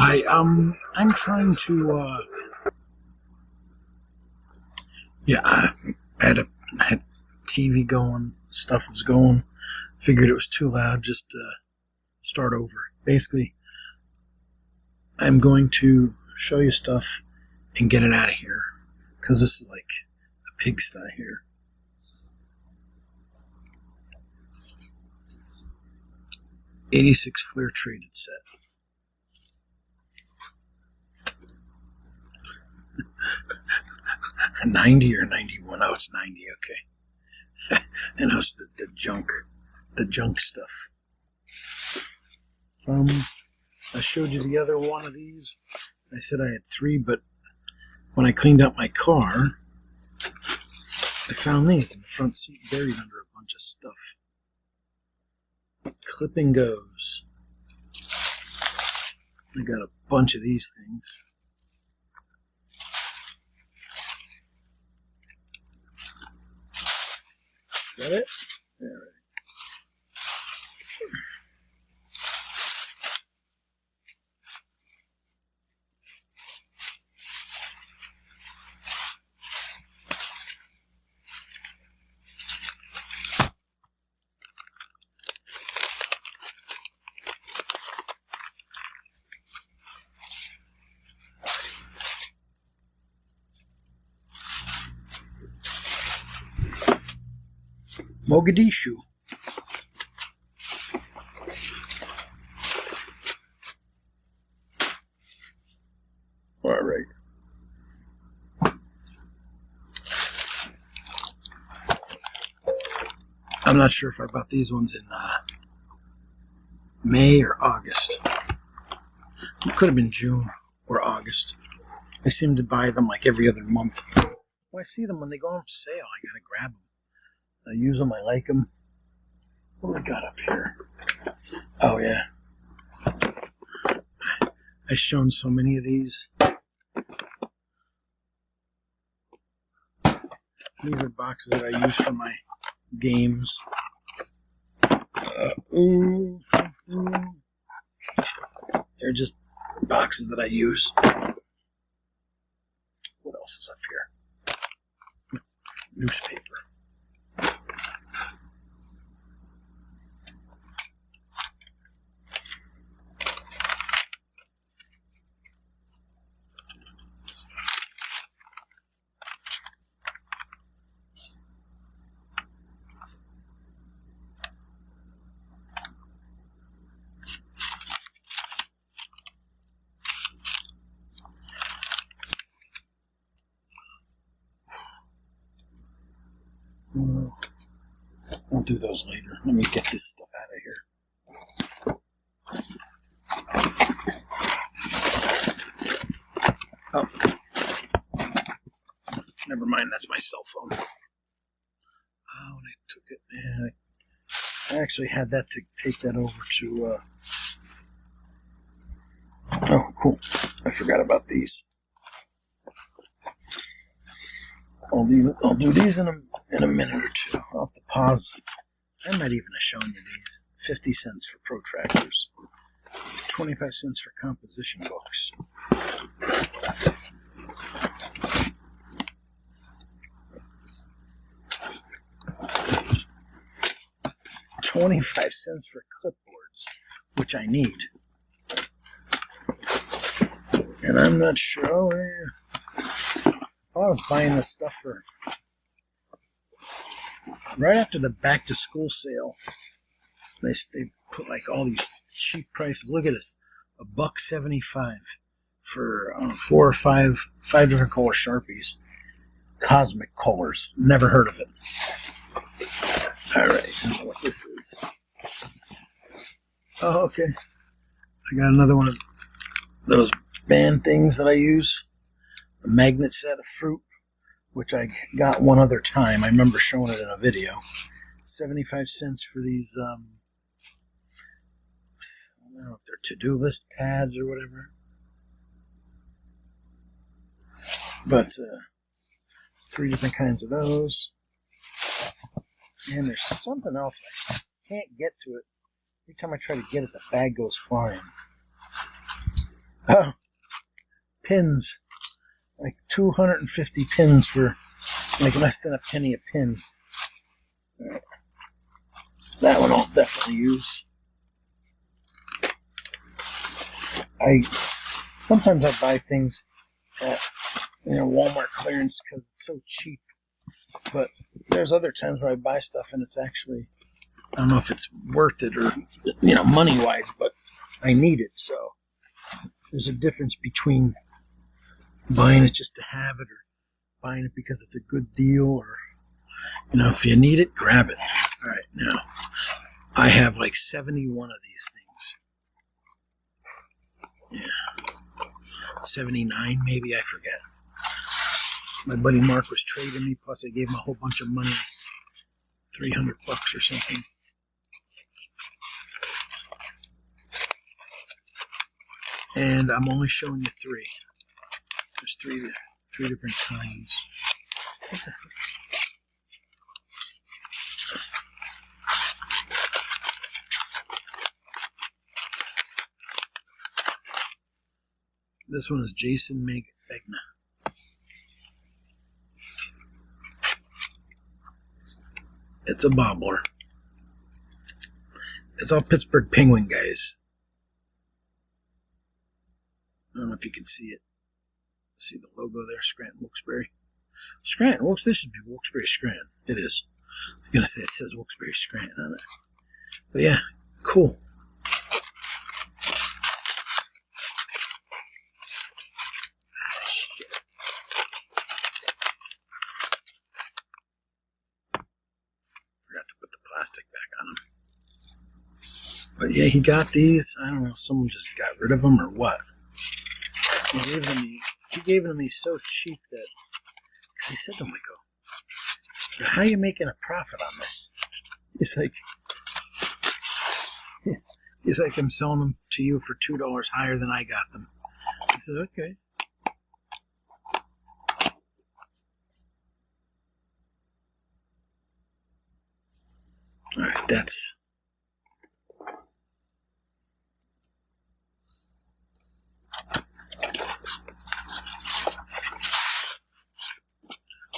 Hi, I'm trying to, I had TV going, stuff was going, figured it was too loud, just, start over. Basically, I'm going to show you stuff and get it out of here, because this is like a pigsty here. '86 Fleer traded set. A 90 or 91? Oh, it's 90, okay. And how's the junk stuff. I showed you the other one of these. I said I had 3, but when I cleaned out my car, I found these in the front seat buried under a bunch of stuff. Clip and goes. I got a bunch of these things. Is that it? All right. Mogadishu. All right. I'm not sure if I bought these ones in May or August. It could have been June or August. I seem to buy them like every other month. Well, I see them when they go on sale. I gotta grab them. I use them. I like them. What do I got up here? Oh yeah. I've shown so many of these. These are boxes that I use for my games. They're just boxes that I use. What else is up here? Newspaper. I'll do those later. Let me get this stuff out of here. Oh. Never mind, that's my cell phone. Oh, and I took it. Yeah, I actually had that to take that over to, oh, cool. I forgot about these. I'll do these in a minute or two. I'll have to pause. I might even have shown you these. 50 cents for protractors. 25 cents for composition books. $25 cents for clipboards, which I need. And I'm not sure. Oh, yeah. I was buying this stuff for right after the back to school sale. They put like all these cheap prices. Look at this, $1.75 for 4 or 5 different color Sharpies, cosmic colors. Never heard of it. All right, I don't know what this is. Oh, okay. I got another one of those band things that I use. A magnet set of fruit, which I got one other time. I remember showing it in a video. 75 cents for these, I don't know if they're to-do list pads or whatever. But 3 different kinds of those. And there's something else. I can't get to it. Every time I try to get it, the bag goes flying. Oh, pins. Like 250 pins for like less than a penny a pin. Right. That one I'll definitely use. Sometimes I buy things at Walmart clearance because it's so cheap. But there's other times where I buy stuff and it's actually, I don't know if it's worth it or money wise, but I need it. So there's a difference between buying it just to have it or buying it because it's a good deal, or if you need it, grab it. All right, now I have like 71 of these things. Yeah, 79 maybe, I forget. My buddy Mark was trading me, plus I gave him a whole bunch of money, $300 or something. And I'm only showing you 3. There's three different kinds. This one is Jason Megna. It's a bobbler. It's all Pittsburgh Penguin guys. I don't know if you can see it. See the logo there, Scranton Wilkes-Barre. Scranton Wilkes. This should be Wilkes-Barre Scranton. It is. I'm gonna say it says Wilkes-Barre Scranton on it. But yeah, cool. Forgot to put the plastic back on them. But yeah, he got these. I don't know if someone just got rid of them or what. He gave them to me so cheap that, cause I said to him, I go, how are you making a profit on this? He's like, I'm selling them to you for $2 higher than I got them. I said, okay. All right, that's.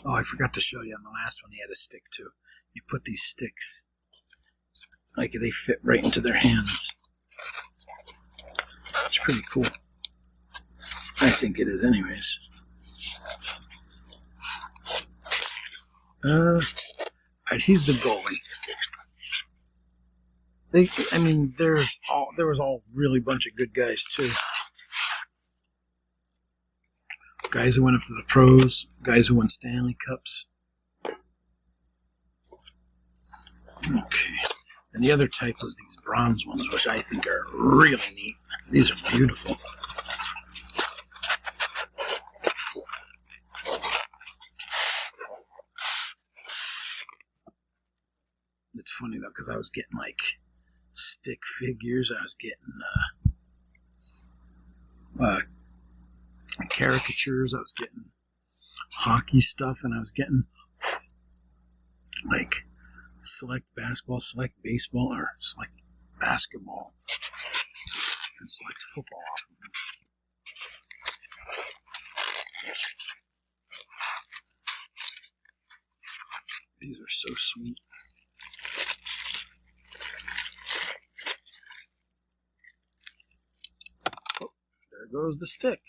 Oh, I forgot to show you on the last one. He had a stick too. You put these sticks, like they fit right into their hands. It's pretty cool. I think it is, anyways. He's the goalie. There was all really bunch of good guys too. Guys who went up to the pros, guys who won Stanley Cups. Okay. And the other type was these bronze ones, which I think are really neat. These are beautiful. It's funny though, because I was getting like stick figures. I was getting caricatures. I was getting hockey stuff, and I was getting like select basketball, select baseball, or select basketball, and select football. These are so sweet. Oh, there goes the stick.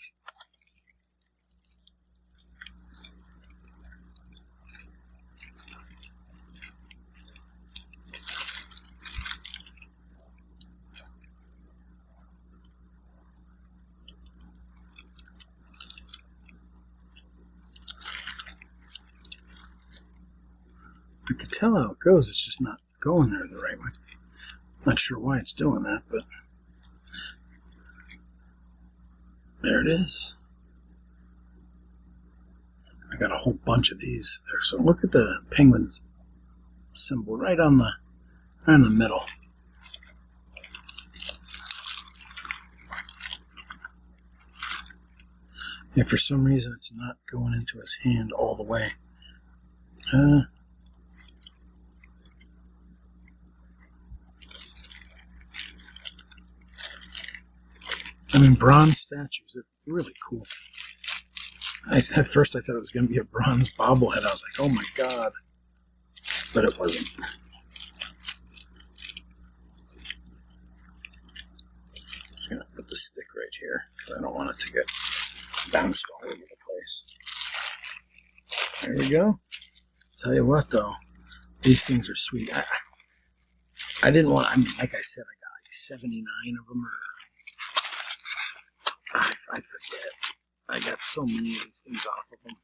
I can tell how it goes. It's just not going there the right way. Not sure why it's doing that, but there it is. I got a whole bunch of these there. So look at the Penguins symbol right in the middle. And for some reason, it's not going into his hand all the way. mean, bronze statues are really cool. At first I thought it was going to be a bronze bobblehead. I was like, oh my god. But it wasn't. Just going to put the stick right here because I don't want it to get bounced all over the place. There we go. Tell you what though, these things are sweet. I didn't want, I mean, like I said, I got like 79 of them, or I forget. I got so many of these things off of them.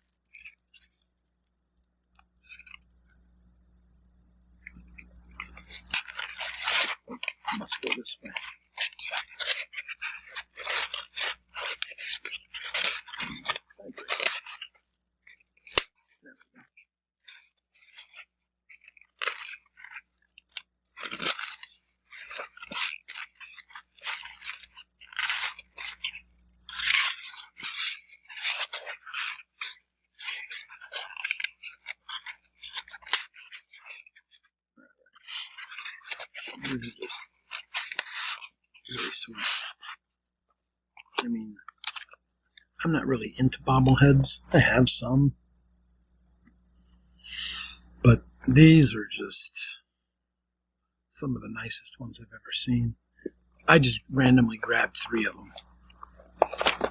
Let's go this way. These are just really sweet. I mean, I'm not really into bobbleheads. I have some. But these are just some of the nicest ones I've ever seen. I just randomly grabbed 3 of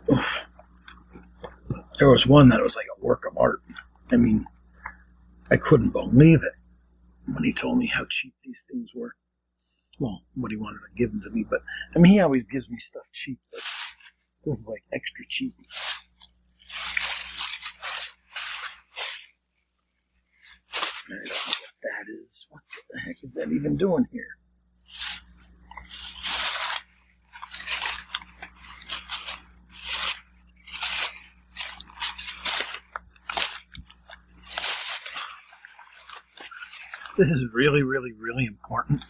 them. There was one that was like a work of art. I mean, I couldn't believe it when he told me how cheap these things were. Well, what he wanted to give them to me, but I mean, he always gives me stuff cheap, but this is like extra cheap. I don't know what that is. What the heck is that even doing here? This is really, really, really important.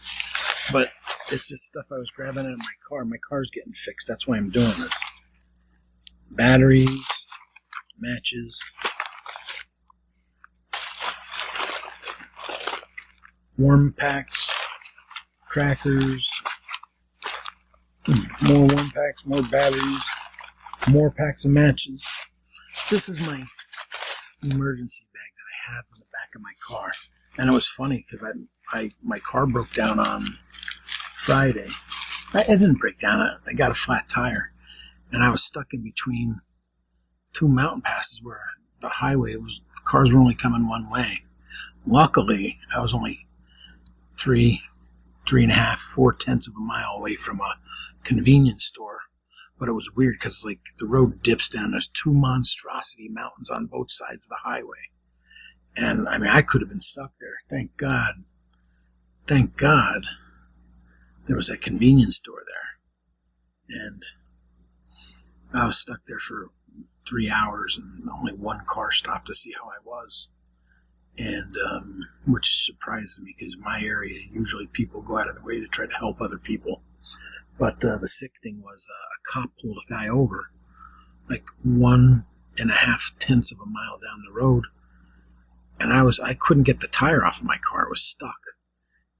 But it's just stuff I was grabbing out of my car. My car's getting fixed. That's why I'm doing this. Batteries, matches, warm packs, crackers, more warm packs, more batteries, more packs of matches. This is my emergency bag that I have in the back of my car. And it was funny because my car broke down on Friday. It didn't break down. I got a flat tire, and I was stuck in between 2 mountain passes where the highway was. Cars were only coming one way. Luckily, I was only 3.5, 4/10 of a mile away from a convenience store. But it was weird because like the road dips down. There's 2 monstrosity mountains on both sides of the highway. And I mean, I could have been stuck there. Thank God. Thank God there was a convenience store there. And I was stuck there for 3 hours, and only 1 car stopped to see how I was. And which surprised me because my area, usually people go out of their way to try to help other people. But the sick thing was a cop pulled a guy over like 1.5 tenths of a mile down the road. And I couldn't get the tire off of my car. It was stuck.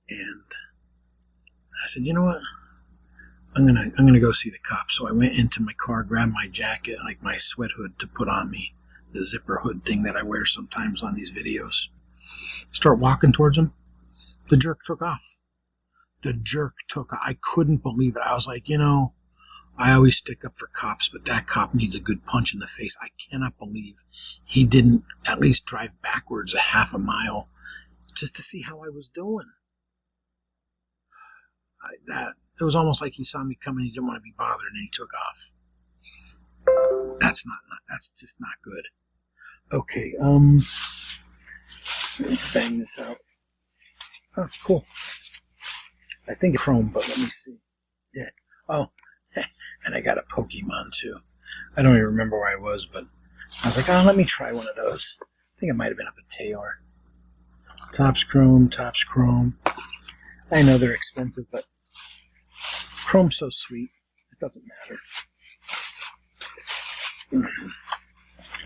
And I said, you know what? I'm gonna go see the cop. So I went into my car, grabbed my jacket, like my sweat hood to put on me, the zipper hood thing that I wear sometimes on these videos. Start walking towards him. The jerk took off. The jerk took off. I couldn't believe it. I was like, you know, I always stick up for cops, but that cop needs a good punch in the face. I cannot believe he didn't at least drive backwards a half a mile just to see how I was doing. It was almost like he saw me coming. He didn't want to be bothered, and he took off. That's just not good. Okay, let me bang this out. Oh, cool. I think it's chrome, but let me see. Yeah. Oh, and I got a Pokemon too. I don't even remember where I was, but I was like, oh, let me try one of those. I think it might have been up at Taylor. Topps Chrome, Topps Chrome. I know they're expensive, but Chrome's so sweet, it doesn't matter.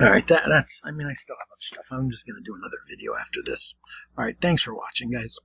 Alright, that's, I mean, I still have other stuff. I'm just going to do another video after this. Alright, thanks for watching, guys.